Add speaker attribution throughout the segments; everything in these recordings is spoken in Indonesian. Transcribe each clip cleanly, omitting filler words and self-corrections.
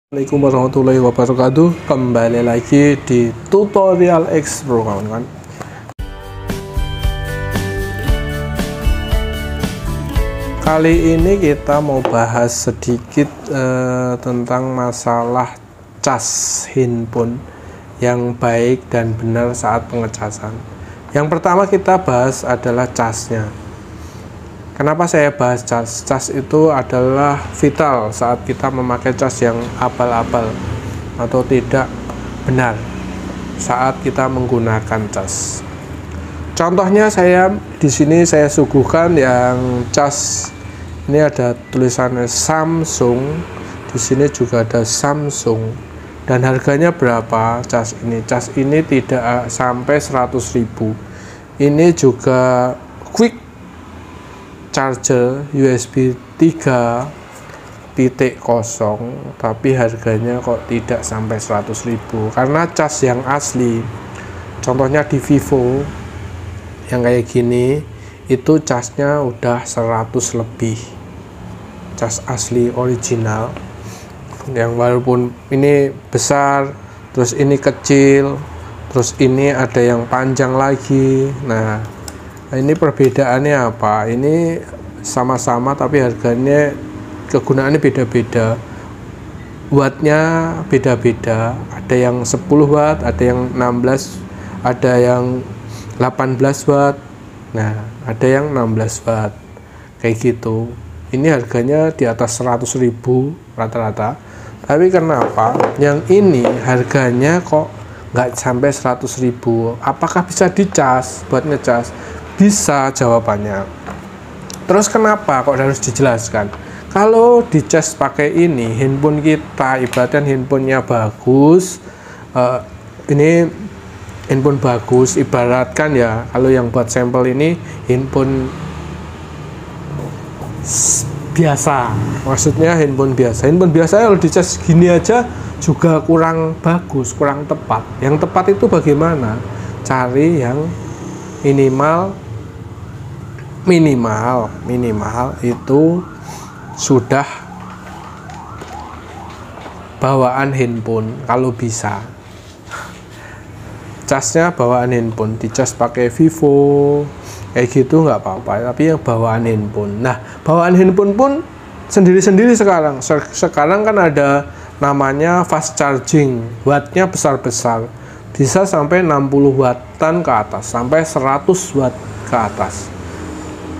Speaker 1: Assalamualaikum warahmatullahi wabarakatuh. Kembali lagi di tutorial X Pro, kawan-kawan. Kali ini kita mau bahas sedikit tentang masalah cas handphone yang baik dan benar saat pengecasan. Yang pertama kita bahas adalah casnya. Kenapa saya bahas cas? Cas itu adalah vital saat kita memakai cas yang abal-abal atau tidak benar saat kita menggunakan cas. Contohnya di sini saya suguhkan yang cas ini ada tulisannya Samsung, di sini juga ada Samsung dan harganya berapa cas ini? Cas ini tidak sampai 100.000. Ini juga quick charger USB 3.0 tapi harganya kok tidak sampai 100.000 karena cas yang asli. Contohnya di Vivo yang kayak gini itu casnya udah 100 lebih, cas asli original yang walaupun ini besar terus ini kecil terus ini ada yang panjang lagi. Nah, ini perbedaannya apa? Ini sama-sama tapi harganya, kegunaannya beda-beda, wattnya beda-beda, ada yang 10 watt, ada yang 16, ada yang 18 watt, nah ada yang 16 watt kayak gitu. Ini harganya di atas 100.000 rata-rata, tapi kenapa yang ini harganya kok nggak sampai 100.000? Apakah bisa dicas buat ngecas? Bisa jawabannya. Terus kenapa kok harus dijelaskan? Kalau dicas pakai ini, handphone kita ibaratnya handphonenya bagus, ini handphone bagus, ibaratkan ya, kalau yang buat sampel ini handphone biasa, maksudnya handphone biasa. Handphone biasa kalau dicas gini aja juga kurang bagus, kurang tepat. Yang tepat itu bagaimana? Cari yang minimal itu sudah bawaan handphone. Kalau bisa casnya bawaan handphone, dicas pakai Vivo kayak gitu nggak apa-apa, tapi yang bawaan handphone. Nah, bawaan handphone pun sendiri-sendiri sekarang kan ada namanya fast charging, wattnya besar-besar, bisa sampai 60 wattan ke atas, sampai 100 watt ke atas.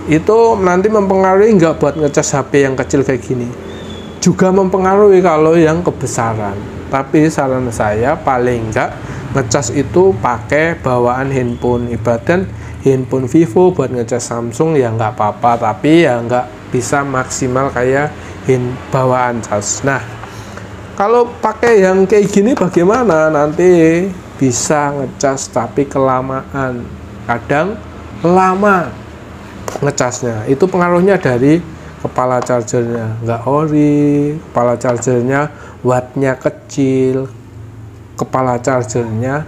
Speaker 1: Itu nanti mempengaruhi nggak buat ngecas HP yang kecil kayak gini? Juga mempengaruhi kalau yang kebesaran. Tapi saran saya paling nggak ngecas itu pakai bawaan handphone. Ibaratkan handphone Vivo buat ngecas Samsung ya nggak apa-apa, tapi ya nggak bisa maksimal kayak bawaan cas. Nah, kalau pakai yang kayak gini bagaimana? Nanti bisa ngecas tapi kelamaan, kadang lama ngecasnya. Itu pengaruhnya dari kepala chargernya nggak ori, kepala chargernya wattnya kecil, kepala chargernya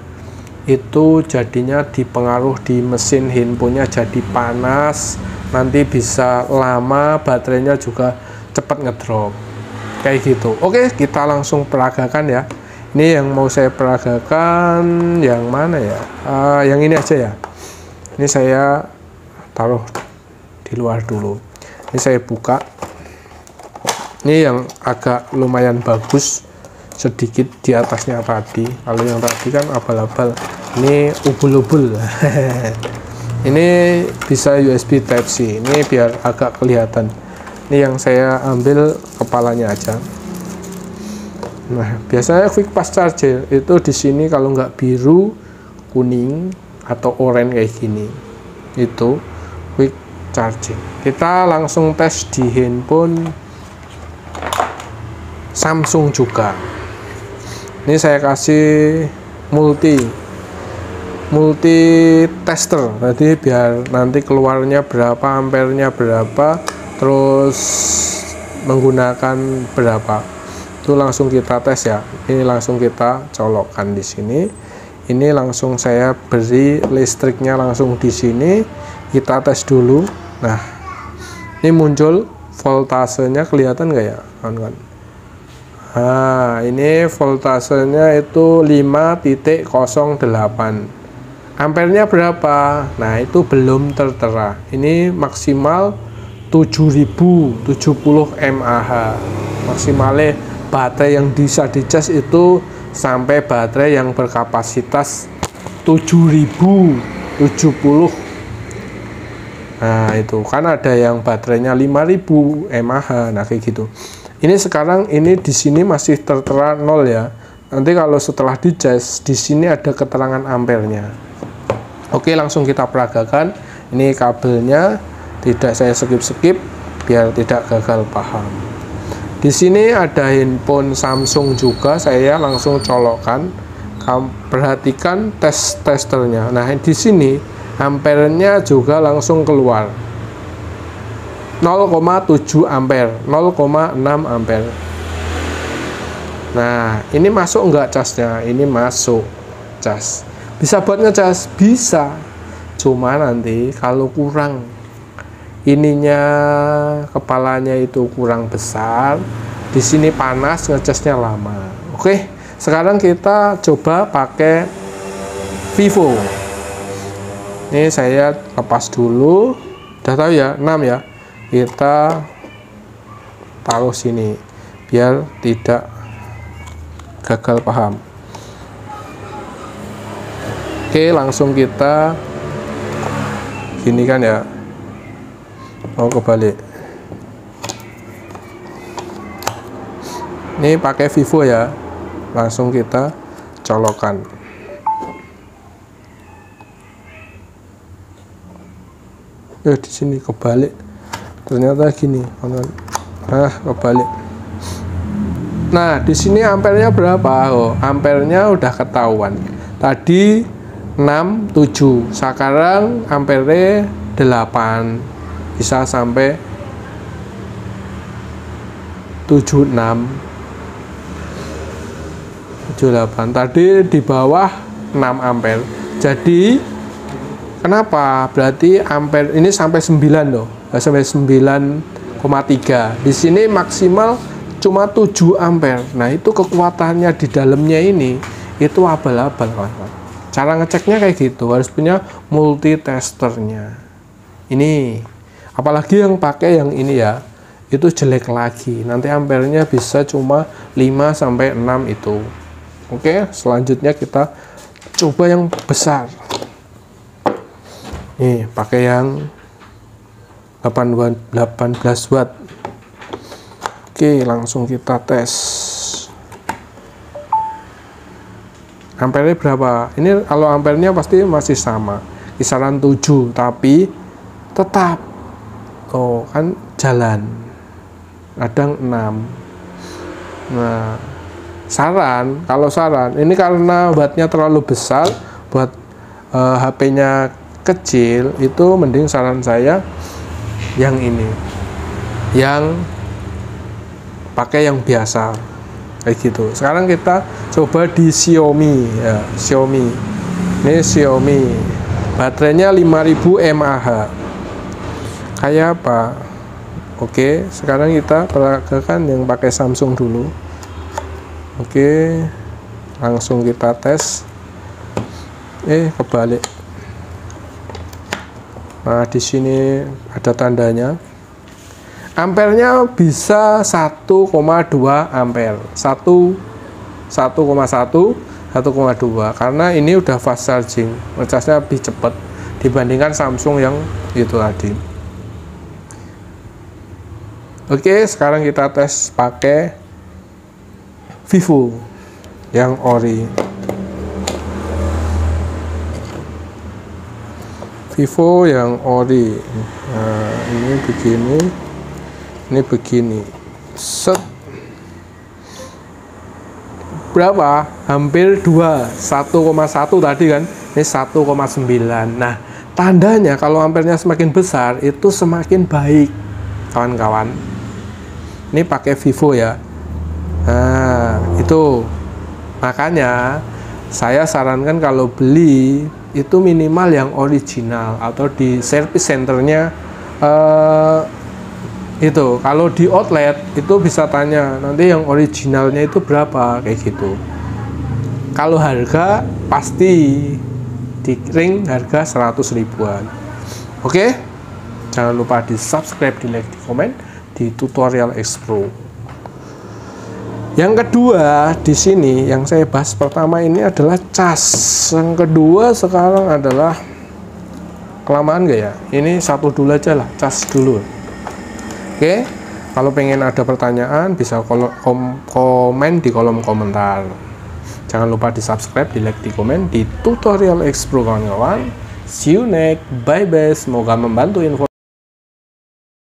Speaker 1: itu jadinya dipengaruh di mesin handphonenya jadi panas, nanti bisa lama, baterainya juga cepat ngedrop kayak gitu. Oke, kita langsung peragakan ya. Ini yang mau saya peragakan yang mana ya? Yang ini aja ya. Ini saya taruh di luar dulu. Ini saya buka. Ini yang agak lumayan bagus, sedikit di atasnya tadi. Kalau yang tadi kan abal-abal, ini ubul-ubul. Ini bisa USB Type C. Ini biar agak kelihatan. Ini yang saya ambil kepalanya aja. Nah, biasanya quick fast charger itu di sini kalau nggak biru, kuning atau oranye kayak gini, itu quick charging. Kita langsung tes di handphone Samsung juga. Ini saya kasih multi tester tadi biar nanti keluarnya berapa, ampernya berapa, terus menggunakan berapa. Itu langsung kita tes ya. Ini langsung kita colokkan di sini. Ini langsung saya beri listriknya langsung di sini. Kita tes dulu. Nah, ini muncul voltasenya, kelihatan nggak ya, kawan-kawan? Nah, ini voltasenya itu 5,08. Ampernya berapa? Nah, itu belum tertera. Ini maksimal 7070 mAh. Maksimalnya baterai yang bisa dicas itu sampai baterai yang berkapasitas 7070. Nah, itu kan ada yang baterainya 5000 mAh. Nah, kayak gitu. Ini sekarang ini di sini masih tertera 0 ya. Nanti kalau setelah dicas di sini ada keterangan ampernya. Oke, langsung kita peragakan. Ini kabelnya tidak saya skip-skip biar tidak gagal paham. Di sini ada handphone Samsung juga, saya langsung colokkan. Perhatikan testernya. Nah, di sini ampernya juga langsung keluar. 0,7 ampere, 0,6 ampere. Nah, ini masuk enggak casnya? Ini masuk cas. Bisa buat ngecas? Bisa. Cuma nanti kalau kurang ininya, kepalanya itu kurang besar, di sini panas, ngecasnya lama. Oke, sekarang kita coba pakai Vivo. Ini saya lepas dulu. Udah tahu ya, 6 ya. Kita taruh sini biar tidak gagal paham. Oke, langsung kita gini kan ya, mau kebalik. Ini pakai Vivo ya, langsung kita colokan. Di sini kebalik. Ternyata gini, kebalik. Nah, di sini ampernya berapa? Oh, ampernya udah ketahuan. Tadi 6,7. Sekarang ampere 8. Bisa sampai 76. 78. Tadi di bawah 6 ampere. Jadi kenapa? Berarti ampere ini sampai 9 loh. Sampai 9,3. Di sini maksimal cuma 7 ampere. Nah, itu kekuatannya di dalamnya ini itu abal-abal, kawan-kawan. Cara ngeceknya kayak gitu, harus punya multitesternya. Ini apalagi yang pakai yang ini ya, itu jelek lagi. Nanti ampernya bisa cuma 5 sampai 6 itu. Oke, selanjutnya kita coba yang besar. Nih, pakai yang 18 watt. Oke, langsung kita tes. Ampernya berapa? Ini kalau ampernya pasti masih sama, kisaran 7, tapi tetap kan jalan. Kadang 6. Nah, kalau saran, ini karena wattnya terlalu besar buat HP-nya kecil, itu mending saran saya yang ini, yang pakai yang biasa kayak gitu. Sekarang kita coba di Xiaomi ya, Xiaomi. Ini Xiaomi, baterainya 5000 mAh. Kayak apa? Oke, sekarang kita peragakan yang pakai Samsung dulu. Oke, langsung kita tes. Kebalik. Nah, di sini ada tandanya. Ampernya bisa 1,2 ampere. 1,2 karena ini udah fast charging. Ngecasnya lebih cepat dibandingkan Samsung yang itu tadi. Oke, sekarang kita tes pakai Vivo yang ori. Vivo yang ori. Nah, ini begini. Ini begini. Set. Berapa? Hampir 2. 1,1 tadi kan. Ini 1,9. Nah, tandanya kalau ampernya semakin besar itu semakin baik, kawan-kawan. Ini pakai Vivo ya. Nah, itu. Makanya saya sarankan kalau beli itu minimal yang original atau di service centernya Itu kalau di outlet itu bisa tanya nanti yang originalnya itu berapa kayak gitu. Kalau harga pasti di ring harga 100 ribuan. Oke, jangan lupa di subscribe, di like, di komen di Tutorial X Pro. Yang kedua di sini yang saya bahas pertama ini adalah cas. Yang kedua sekarang adalah kelamaan nggak ya? Ini satu dulu aja lah, cas dulu. Oke, kalau pengen ada pertanyaan bisa komen di kolom komentar. Jangan lupa di subscribe, di like, di komen di Tutorial X Pro kawan-kawan. See you next, bye bye. Semoga membantu info.